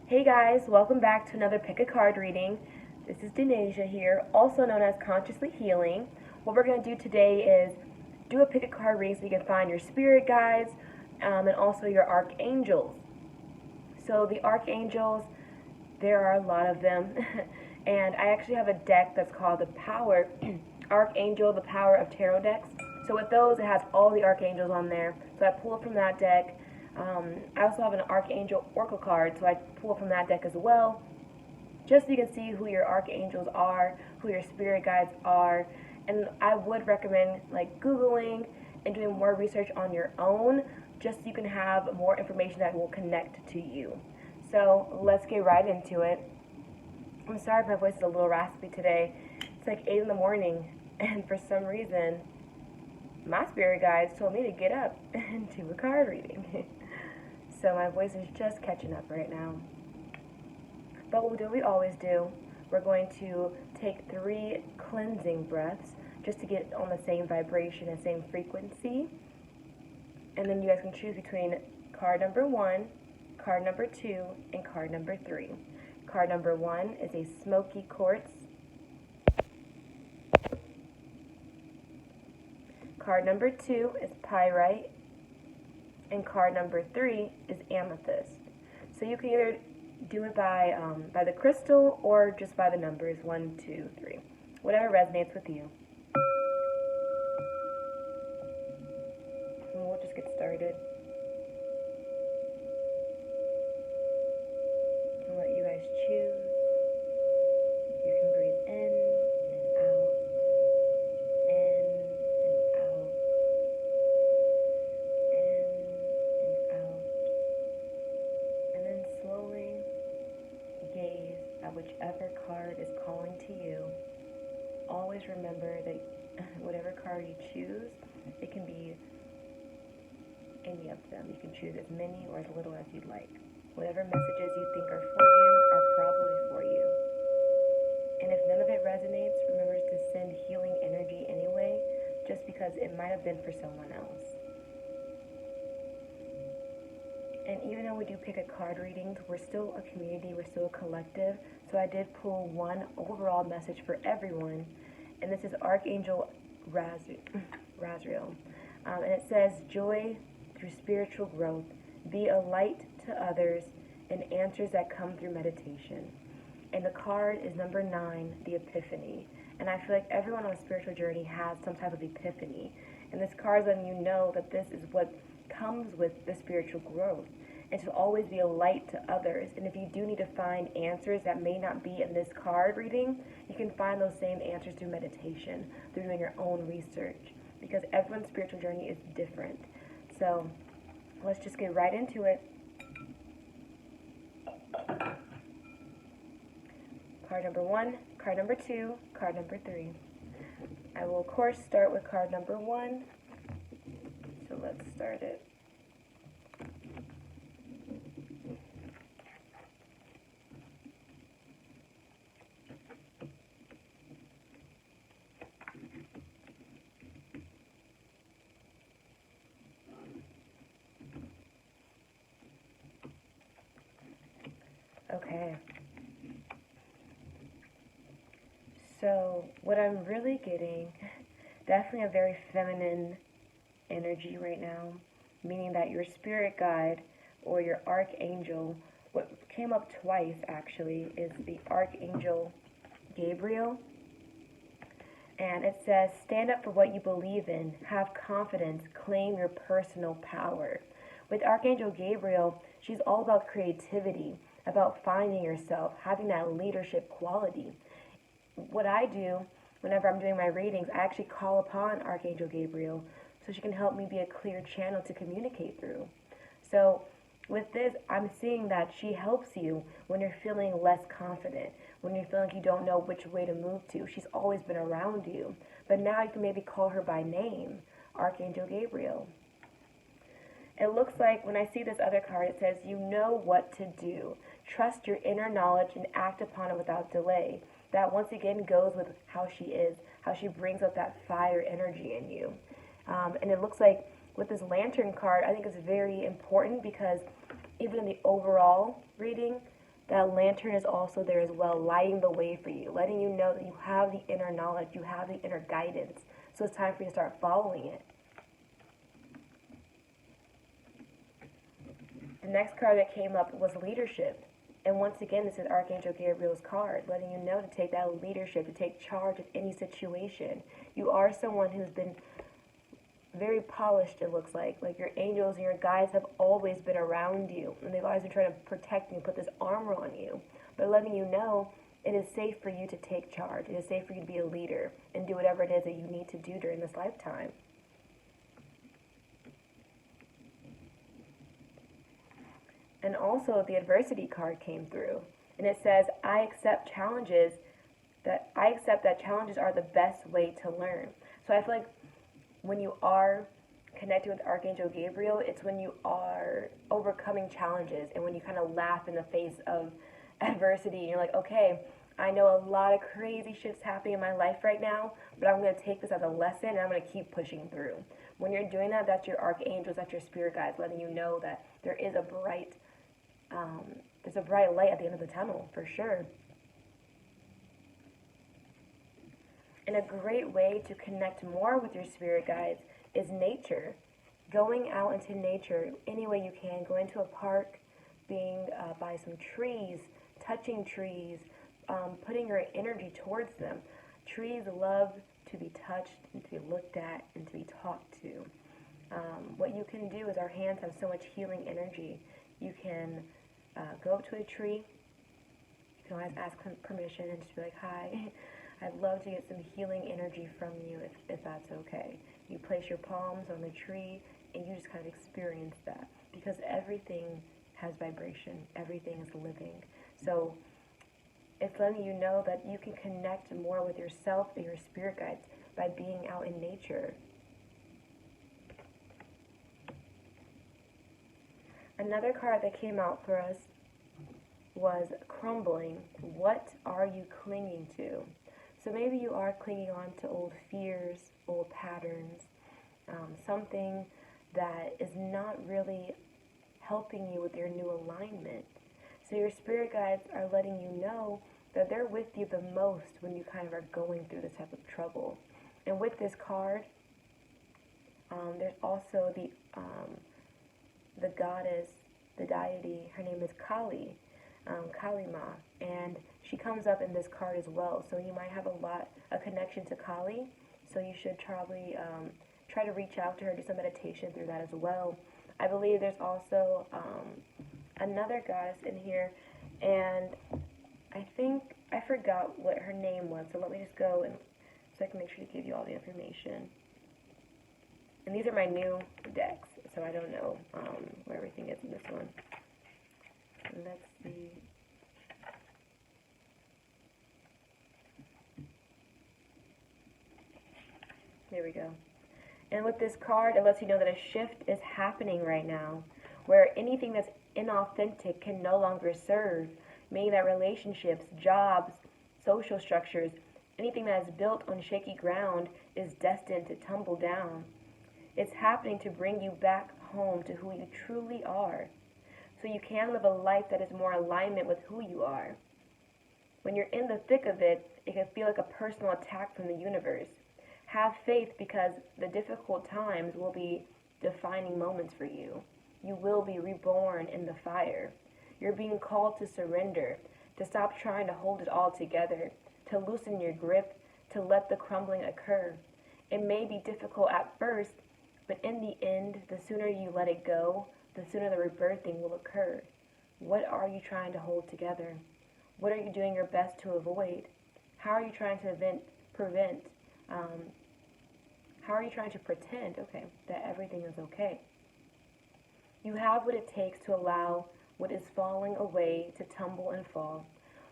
Hey guys, welcome back to another Pick a Card reading. This is Denasia here, also known as Consciously Healing. What we're going to do today is do a pick a card reading so you can find your spirit guides and also your archangels. So the archangels, there are a lot of them, and I actually have a deck that's called the Power Archangel, the Power of Tarot decks. So with those, it has all the archangels on there. So I pulled from that deck. I also have an Archangel Oracle card, so I pull from that deck as well, just so you can see who your archangels are, who your spirit guides are. And I would recommend like Googling and doing more research on your own, just so you can have more information that will connect to you. So let's get right into it. I'm sorry if my voice is a little raspy today. It's like 8 in the morning, and for some reason, my spirit guides told me to get up and do a card reading. So my voice is just catching up right now. But we'll do what we always do. We're going to take 3 cleansing breaths just to get on the same vibration and same frequency. And then you guys can choose between card number 1, card number 2, and card number 3. Card number 1 is a smoky quartz. Card number 2 is pyrite. And card number 3 is amethyst. So you can either do it by the crystal or just by the numbers 1, 2, 3, whatever resonates with you. And we'll just get started. I'll let you guys choose. You can breathe in and out, in and out, in and out, and then slowly gaze at whichever card is calling to you. Always remember that whatever card you choose, it can be any of them. You can choose as many or as little as you'd like. Whatever messages you think are for you are probably for you. And if none of it resonates, remember to send healing energy anyway, just because it might have been for someone else. And even though we do pick a card readings, we're still a community, we're still a collective. So I did pull one overall message for everyone, and this is Archangel Razriel. And it says, joy through spiritual growth, be a light to others, and answers that come through meditation. And the card is number 9, the Epiphany. And I feel like everyone on a spiritual journey has some type of epiphany. And this card is letting you know that this is what comes with the spiritual growth, and to always be a light to others. And if you do need to find answers that may not be in this card reading, you can find those same answers through meditation, through doing your own research, because everyone's spiritual journey is different. So let's just get right into it. Card number 1, card number 2, card number 3. I will of course start with card number 1. So let's start it. Okay. So what I'm really getting, definitely a very feminine energy right now, meaning that your spirit guide or your archangel, what came up twice actually, is the Archangel Gabriel. And it says, stand up for what you believe in, have confidence, claim your personal power. With Archangel Gabriel, she's all about creativity, about finding yourself, having that leadership quality. What I do whenever I'm doing my readings, I actually call upon Archangel Gabriel so she can help me be a clear channel to communicate through. So with this, I'm seeing that she helps you when you're feeling less confident, when you're feeling like you don't know which way to move to. She's always been around you, but now you can maybe call her by name, Archangel Gabriel. It looks like when I see this other card, it says, you know what to do. Trust your inner knowledge and act upon it without delay. That once again goes with how she is, how she brings up that fire energy in you. And it looks like with this lantern card, I think it's very important because even in the overall reading, That lantern is also there as well, lighting the way for you, letting you know that you have the inner knowledge, you have the inner guidance. So it's time for you to start following it. The next card that came up was leadership. And once again, this is Archangel Gabriel's card, letting you know to take that leadership, to take charge of any situation. You are someone who's been very polished, it looks like your angels and your guides have always been around you, and they've always been trying to protect you, put this armor on you, but letting you know it is safe for you to take charge. It is safe for you to be a leader and do whatever it is that you need to do during this lifetime. And also the adversity card came through, and it says, I accept that challenges are the best way to learn. So I feel like when you are connected with Archangel Gabriel, it's when you are overcoming challenges and when you kind of laugh in the face of adversity. And you're like, okay, I know a lot of crazy shit's happening in my life right now, but I'm going to take this as a lesson and I'm going to keep pushing through. When you're doing that, that's your archangels, that's your spirit guides, letting you know that there is a bright, there's a bright light at the end of the tunnel, for sure. And a great way to connect more with your spirit guides is nature. Going out into nature any way you can, going to a park, being by some trees, touching trees, putting your energy towards them. Trees love to be touched and to be looked at and to be talked to. What you can do is our hands have so much healing energy. You can go up to a tree. You can always ask permission and just be like, hi. I'd love to get some healing energy from you if that's okay. You place your palms on the tree and you just kind of experience that, because everything has vibration. Everything is living. So it's letting you know that you can connect more with yourself and your spirit guides by being out in nature. Another card that came out for us was crumbling. What are you clinging to? So maybe you are clinging on to old fears, old patterns, something that is not really helping you with your new alignment. So your spirit guides are letting you know that they're with you the most when you kind of are going through this type of trouble. And with this card, there's also the goddess, the deity. Her name is Kali. Kalima, and she comes up in this card as well. So you might have a connection to Kali. So you should probably try to reach out to her, do some meditation through that as well. I believe there's also another goddess in here, and I think I forgot what her name was. So let me just go and so I can make sure to give you all the information. And these are my new decks, so I don't know where everything is in this one. Let's see. There we go. And with this card, it lets you know that a shift is happening right now, where anything that's inauthentic can no longer serve, meaning that relationships, jobs, social structures, anything that is built on shaky ground is destined to tumble down. It's happening to bring you back home to who you truly are, so you can live a life that is more alignment with who you are. When you're in the thick of it, it can feel like a personal attack from the universe. Have faith, because the difficult times will be defining moments for you. You will be reborn in the fire. You're being called to surrender, to stop trying to hold it all together, to loosen your grip, to let the crumbling occur. It may be difficult at first, but in the end, the sooner you let it go, the sooner the rebirthing will occur. What are you trying to hold together? What are you doing your best to avoid? How are you trying to prevent? How are you trying to pretend, that everything is okay? You have what it takes to allow what is falling away to tumble and fall.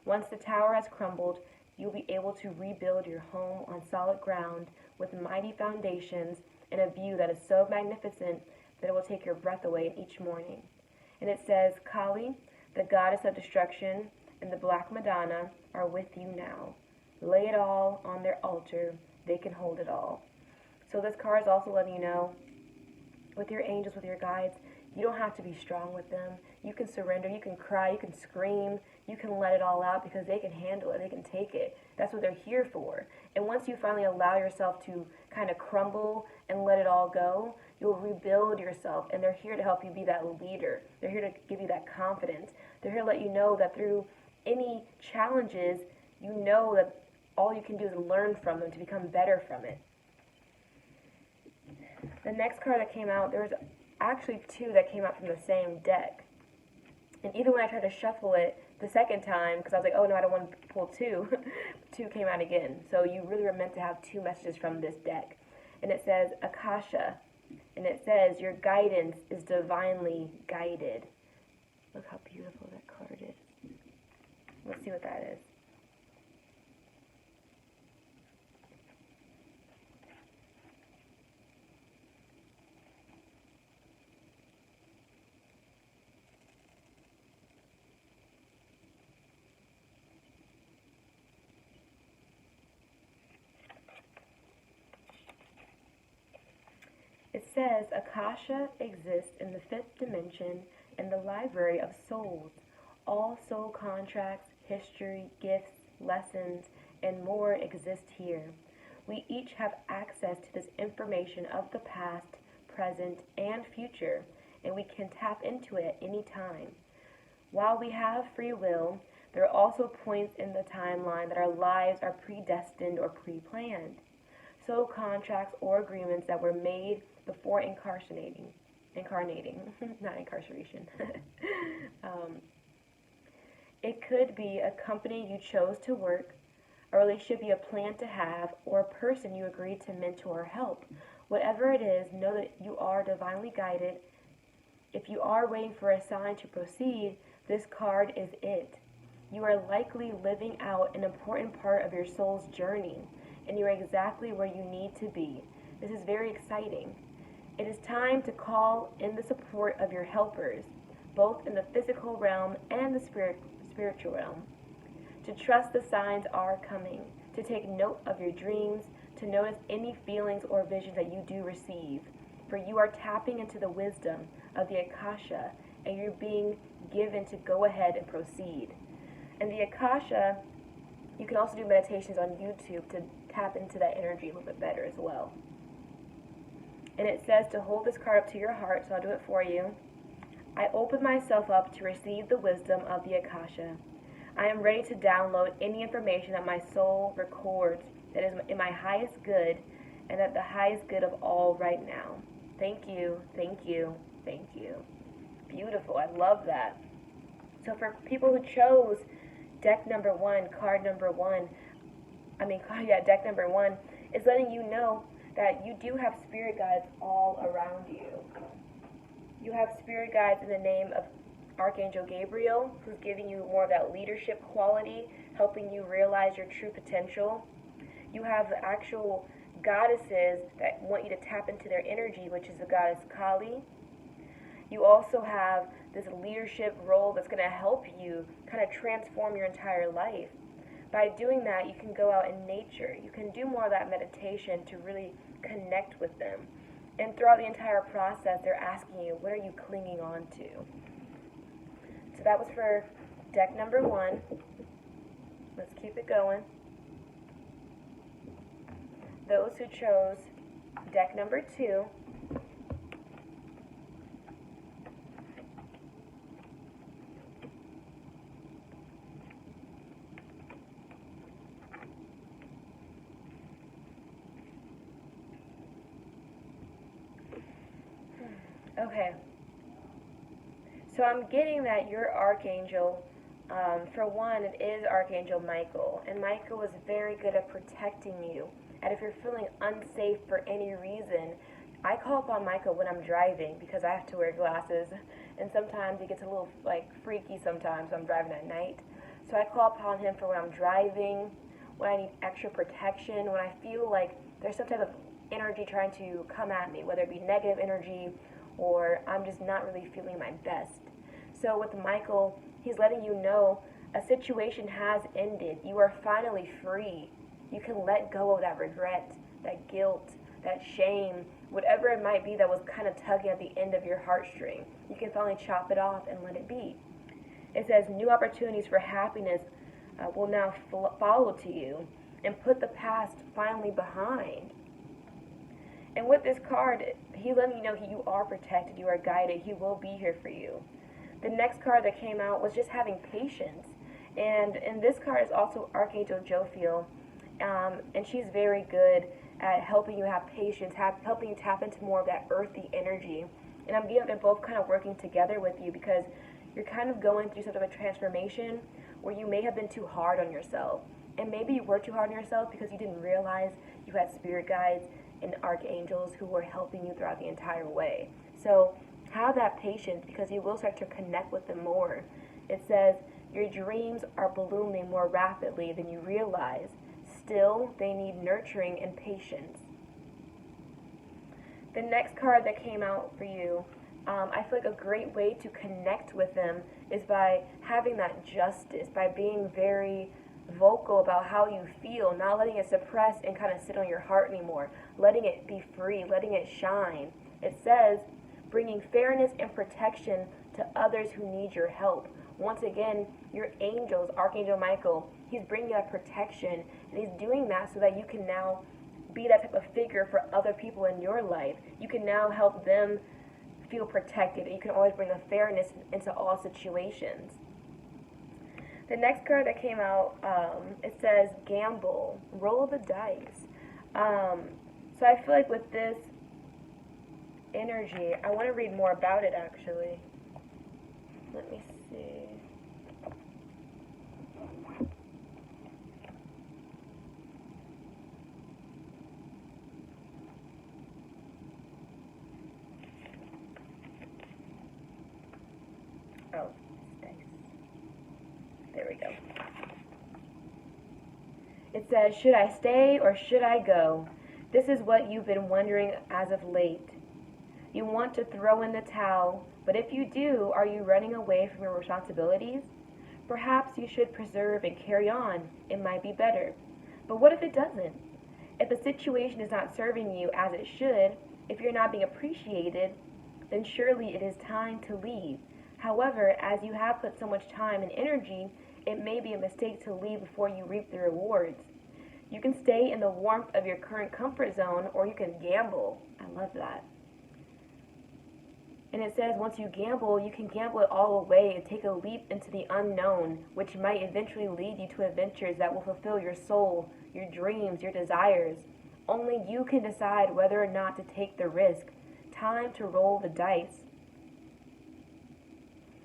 Once the tower has crumbled, you'll be able to rebuild your home on solid ground with mighty foundations and a view that is so magnificent that it will take your breath away each morning. And it says, Kali, the goddess of destruction, and the Black Madonna are with you now. Lay it all on their altar. They can hold it all. So this card is also letting you know, with your angels, with your guides, you don't have to be strong with them. You can surrender, you can cry, you can scream, you can let it all out because they can handle it, they can take it. That's what they're here for. And once you finally allow yourself to kind of crumble and let it all go, you'll rebuild yourself, and they're here to help you be that leader. They're here to give you that confidence. They're here to let you know that through any challenges, you know that all you can do is learn from them to become better from it. The next card that came out, there was actually two that came out from the same deck. And even when I tried to shuffle it the second time, because I was like, oh no, I don't want to pull two, two came out again. So you really were meant to have two messages from this deck. And it says Akasha, and it says your guidance is divinely guided. Look how beautiful that card is. Let's see what that is. It says, Akasha exists in the fifth dimension in the library of souls. All soul contracts, history, gifts, lessons, and more exist here. We each have access to this information of the past, present, and future, and we can tap into it at any time. While we have free will, there are also points in the timeline that our lives are predestined or pre-planned. Soul contracts or agreements that were made before incarnating, not incarceration. It could be a company you chose to work, a relationship you have planned to have, or a person you agreed to mentor or help. Whatever it is, know that you are divinely guided. If you are waiting for a sign to proceed, this card is it. You are likely living out an important part of your soul's journey, and you are exactly where you need to be. This is very exciting. It is time to call in the support of your helpers, both in the physical realm and the spiritual realm. To trust the signs are coming, to take note of your dreams, to notice any feelings or visions that you do receive. For you are tapping into the wisdom of the Akasha, and you're being given to go ahead and proceed. And the Akasha, you can also do meditations on YouTube to tap into that energy a little bit better as well. And it says to hold this card up to your heart, so I'll do it for you. I open myself up to receive the wisdom of the Akasha. I am ready to download any information that my soul records that is in my highest good and at the highest good of all right now. Thank you, thank you, thank you. Beautiful, I love that. So for people who chose deck number one, deck number one is letting you know that you do have spirit guides all around you. You have spirit guides in the name of Archangel Gabriel, who's giving you more of that leadership quality, helping you realize your true potential. You have the actual goddesses that want you to tap into their energy, which is the goddess Kali. You also have this leadership role that's going to help you kind of transform your entire life. By doing that, you can go out in nature. You can do more of that meditation to really connect with them. And throughout the entire process, they're asking you, what are you clinging on to? So that was for deck number one. Let's keep it going. Those who chose deck number two, okay, so I'm getting that your Archangel, for one, it is Archangel Michael, and Michael is very good at protecting you. And if you're feeling unsafe for any reason, I call upon Michael when I'm driving because I have to wear glasses, and sometimes it gets a little freaky sometimes when I'm driving at night. So I call upon him for when I'm driving, when I need extra protection, when I feel like there's some type of energy trying to come at me, whether it be negative energy or I'm just not really feeling my best. So with Michael, he's letting you know a situation has ended. You are finally free. You can let go of that regret, that guilt, that shame, whatever it might be that was kind of tugging at the end of your heartstring. You can finally chop it off and let it be. It says new opportunities for happiness will now follow to you, and put the past finally behind. And with this card, he's letting you know you are protected, you are guided, he will be here for you. The next card that came out was just having patience. And this card is also Archangel Jophiel, and she's very good at helping you have patience, helping you tap into more of that earthy energy. And I'm getting they're both kind of working together with you because you're kind of going through sort of a transformation where you may have been too hard on yourself. And maybe you were too hard on yourself because you didn't realize you had spirit guides and archangels who were helping you throughout the entire way. So have that patience because you will start to connect with them more. It says, your dreams are blooming more rapidly than you realize. Still, they need nurturing and patience. The next card that came out for you, I feel like a great way to connect with them is by having that justice, by being very vocal about how you feel, not letting it suppress and kind of sit on your heart anymore, letting it be free, letting it shine. It says, bringing fairness and protection to others who need your help. Once again, your angels, Archangel Michael, he's bringing that protection, and he's doing that so that you can now be that type of figure for other people in your life. You can now help them feel protected, and you can always bring a fairness into all situations. The next card that came out, it says gamble, roll the dice. So I feel like with this energy, I want to read more about it actually. Let me see. Oh, dice. There we go. It says, should I stay or should I go? This is what you've been wondering as of late. You want to throw in the towel, but if you do, are you running away from your responsibilities? Perhaps you should preserve and carry on. It might be better. But what if it doesn't? If the situation is not serving you as it should, if you're not being appreciated, then surely it is time to leave. However, as you have put so much time and energy, it may be a mistake to leave before you reap the rewards. You can stay in the warmth of your current comfort zone, or you can gamble. I love that. And it says once you gamble, you can gamble it all away and take a leap into the unknown, which might eventually lead you to adventures that will fulfill your soul, your dreams, your desires. Only you can decide whether or not to take the risk. Time to roll the dice.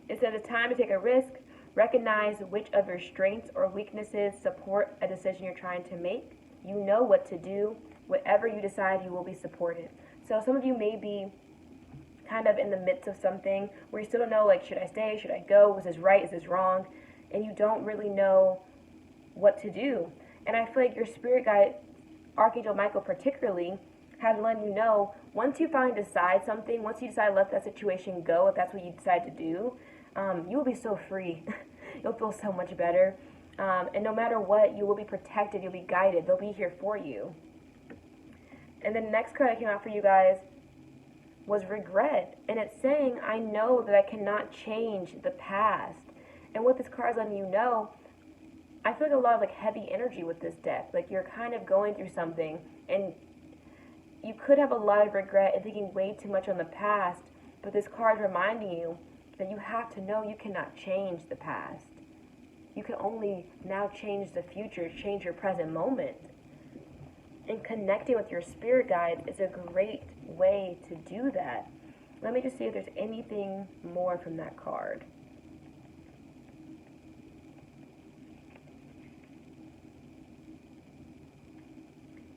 It says it's time to take a risk. Recognize which of your strengths or weaknesses support a decision you're trying to make. You know what to do. Whatever you decide, you will be supported. So some of you may be kind of in the midst of something where you still don't know, like, should I stay? Should I go? Was this right? Is this wrong? And you don't really know what to do. And I feel like your spirit guide, Archangel Michael particularly, has let you know, once you finally decide something, once you decide to let that situation go, if that's what you decide to do, you will be so free. You'll feel so much better. And no matter what, you will be protected. You'll be guided. They'll be here for you. And the next card that came out for you guys was regret. And it's saying, I know that I cannot change the past. And what this card is letting you know, I feel like a lot of heavy energy with this deck. Like you're kind of going through something and you could have a lot of regret and thinking way too much on the past, but this card is reminding you that you have to know you cannot change the past. You can only now change the future, change your present moment. And connecting with your spirit guides is a great way to do that. Let me just see if there's anything more from that card.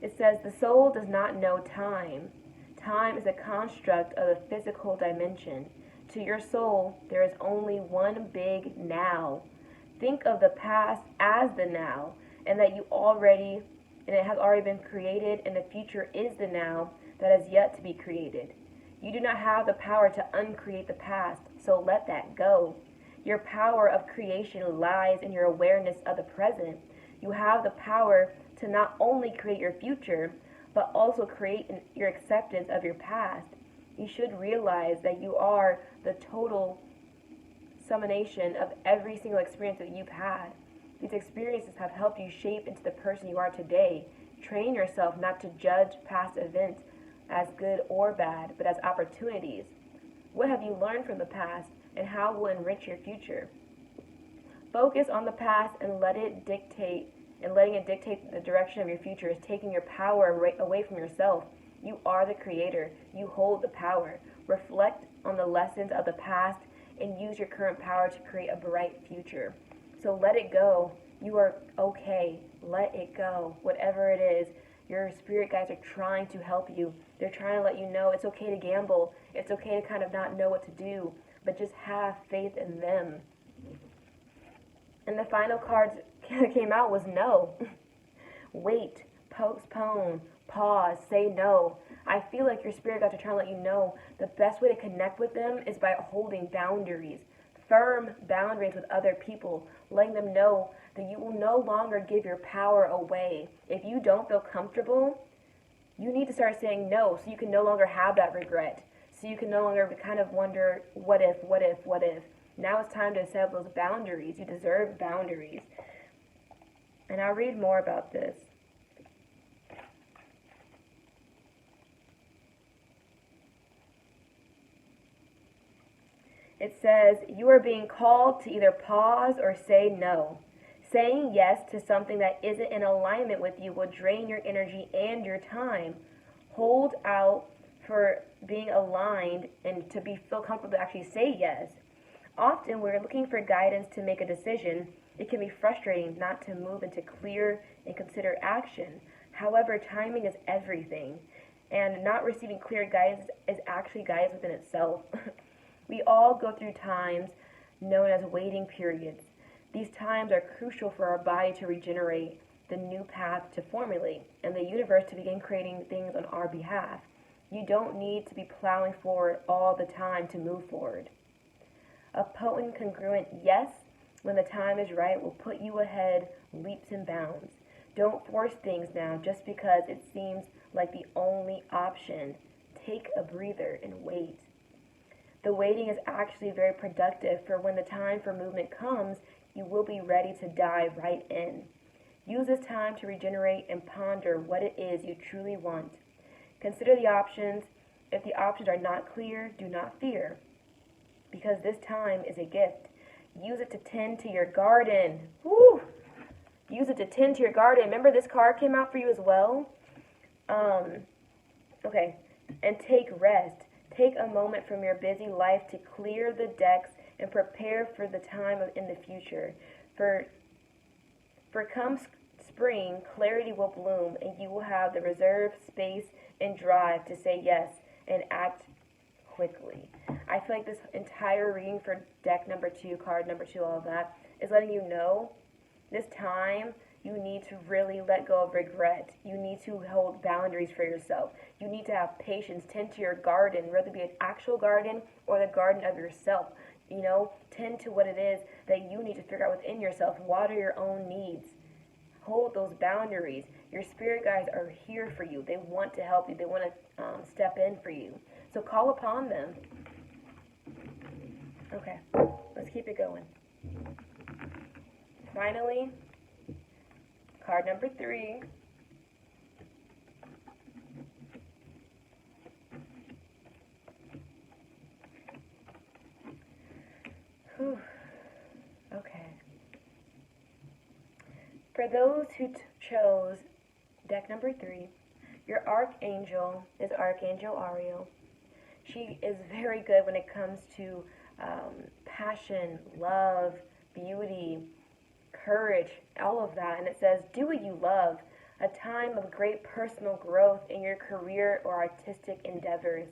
It says, the soul does not know time. Time is a construct of the physical dimension. To your soul, there is only one big now. Think of the past as the now, and that it has already been created, and the future is the now that is yet to be created. You do not have the power to uncreate the past, so let that go. Your power of creation lies in your awareness of the present. You have the power to not only create your future, but also create your acceptance of your past. You should realize that you are the total summation of every single experience that you've had. These experiences have helped you shape into the person you are today. Train yourself not to judge past events as good or bad, but as opportunities. What have you learned from the past, and how will it enrich your future? Focus on the past and letting it dictate the direction of your future is taking your power away from yourself. You are the creator. You hold the power. Reflect on the lessons of the past and use your current power to create a bright future. So let it go. You are okay. Let it go. Whatever it is, your spirit guides are trying to help you. They're trying to let you know it's okay to gamble. It's okay to kind of not know what to do, but just have faith in them. And the final card that came out was no. Wait, postpone, pause, say no. I feel like your spirit guides are trying to let you know the best way to connect with them is by holding boundaries. Firm boundaries with other people, letting them know that you will no longer give your power away. If you don't feel comfortable, you need to start saying no so you can no longer have that regret. So you can no longer kind of wonder, what if, what if, what if. Now it's time to set those boundaries. You deserve boundaries. And I'll read more about this. It says, you are being called to either pause or say no. Saying yes to something that isn't in alignment with you will drain your energy and your time. Hold out for being aligned and to feel comfortable to actually say yes. Often we're looking for guidance to make a decision. It can be frustrating not to move into clear and considered action. However, timing is everything, and not receiving clear guidance is actually guidance within itself. We all go through times known as waiting periods. These times are crucial for our body to regenerate, the new path to formulate, and the universe to begin creating things on our behalf. You don't need to be plowing forward all the time to move forward. A potent, congruent yes when the time is right will put you ahead leaps and bounds. Don't force things now just because it seems like the only option. Take a breather and wait. The waiting is actually very productive, for when the time for movement comes, you will be ready to dive right in. Use this time to regenerate and ponder what it is you truly want. Consider the options. If the options are not clear, do not fear, because this time is a gift. Use it to tend to your garden. Woo! Use it to tend to your garden. Remember, this card came out for you as well? Okay. And take rest. Take a moment from your busy life to clear the decks and prepare for the time in the future. For come spring, clarity will bloom, and you will have the reserve, space, and drive to say yes and act quickly. I feel like this entire reading for deck number 2, card number 2, all of that, is letting you know this time you need to really let go of regret. You need to hold boundaries for yourself. You need to have patience. Tend to your garden, whether it be an actual garden or the garden of yourself. You know, tend to what it is that you need to figure out within yourself. Water your own needs. Hold those boundaries. Your spirit guides are here for you. They want to help you. They want to step in for you. So call upon them. Okay, let's keep it going. Finally, card number 3. Whew. Okay. For those who chose deck number 3, your Archangel is Archangel Ariel. She is very good when it comes to passion, love, beauty, courage, all of that. And it says, do what you love, a time of great personal growth in your career or artistic endeavors,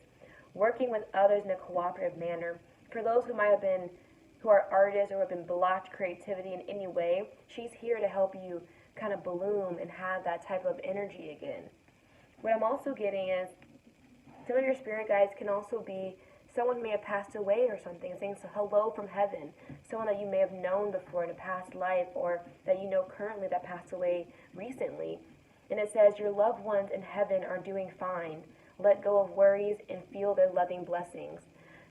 working with others in a cooperative manner. For those who are artists or have been blocked creativity in any way, she's here to help you kind of bloom and have that type of energy again. What I'm also getting is some of your spirit guides can also be someone who may have passed away or something, saying so hello from heaven, someone that you may have known before in a past life or that you know currently that passed away recently. And it says, your loved ones in heaven are doing fine. Let go of worries and feel their loving blessings.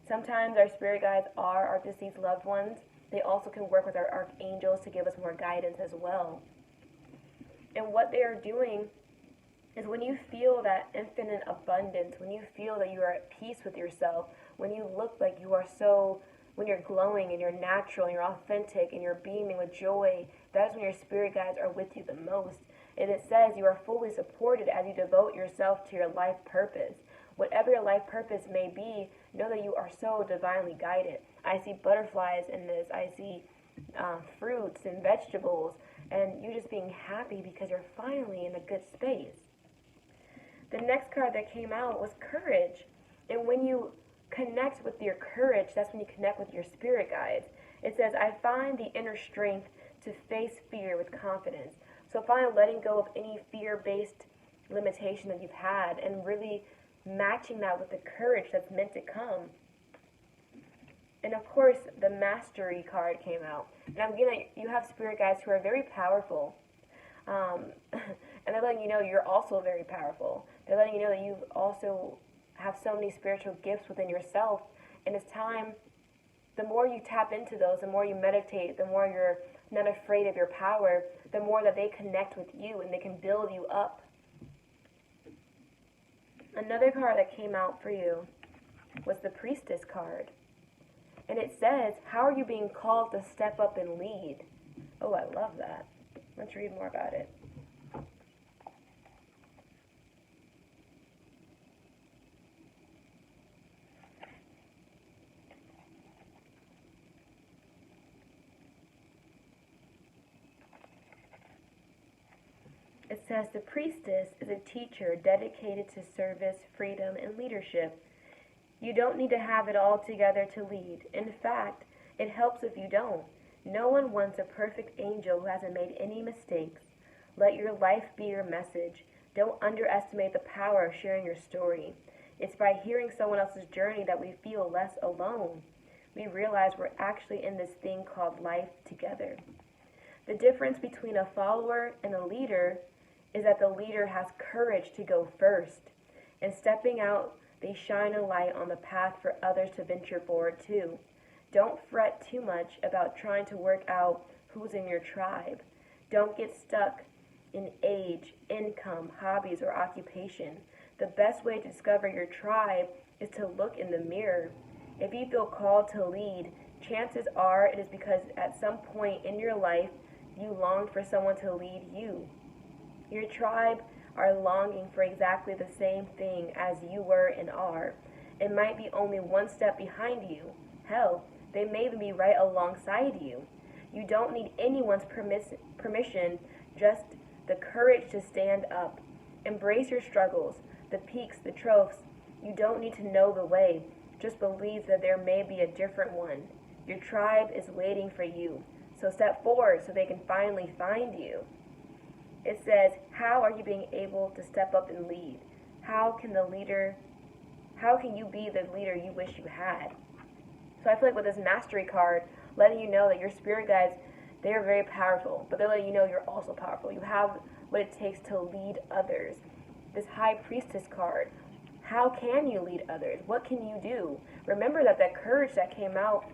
Sometimes our spirit guides are our deceased loved ones. They also can work with our archangels to give us more guidance as well. And what they are doing is when you feel that infinite abundance, when you feel that you are at peace with yourself, when you look like you are so, when you're glowing and you're natural and you're authentic and you're beaming with joy, that's when your spirit guides are with you the most. And it says you are fully supported as you devote yourself to your life purpose. Whatever your life purpose may be, know that you are so divinely guided. I see butterflies in this. I see fruits and vegetables, and you just being happy because you're finally in a good space. The next card that came out was courage. And when you connect with your courage, that's when you connect with your spirit guides. It says, I find the inner strength to face fear with confidence. So finally letting go of any fear-based limitation that you've had and really matching that with the courage that's meant to come. And of course, the Mastery card came out. And I'm getting, you have spirit guides who are very powerful. And they're letting you know you're also very powerful. They're letting you know that you also have so many spiritual gifts within yourself. And it's time, the more you tap into those, the more you meditate, the more you're not afraid of your power, the more that they connect with you and they can build you up. Another card that came out for you was the Priestess card. And it says, how are you being called to step up and lead? Oh, I love that. Let's read more about it. It says, the priestess is a teacher dedicated to service, freedom, and leadership. You don't need to have it all together to lead. In fact, it helps if you don't. No one wants a perfect angel who hasn't made any mistakes. Let your life be your message. Don't underestimate the power of sharing your story. It's by hearing someone else's journey that we feel less alone. We realize we're actually in this thing called life together. The difference between a follower and a leader is that the leader has courage to go first. In stepping out, they shine a light on the path for others to venture forward too. Don't fret too much about trying to work out who's in your tribe. Don't get stuck in age, income, hobbies, or occupation. The best way to discover your tribe is to look in the mirror. If you feel called to lead, chances are it is because at some point in your life you longed for someone to lead you. Your tribe are longing for exactly the same thing as you were and are. It might be only one step behind you. Hell, they may even be right alongside you. You don't need anyone's permission, just the courage to stand up. Embrace your struggles, the peaks, the troughs. You don't need to know the way. Just believe that there may be a different one. Your tribe is waiting for you. So step forward so they can finally find you. It says, how are you being able to step up and lead? How can you be the leader you wish you had? So I feel like with this Mastery card, letting you know that your spirit guides, they are very powerful, but they're letting you know you're also powerful. You have what it takes to lead others. This High Priestess card, how can you lead others? What can you do? Remember that courage that came out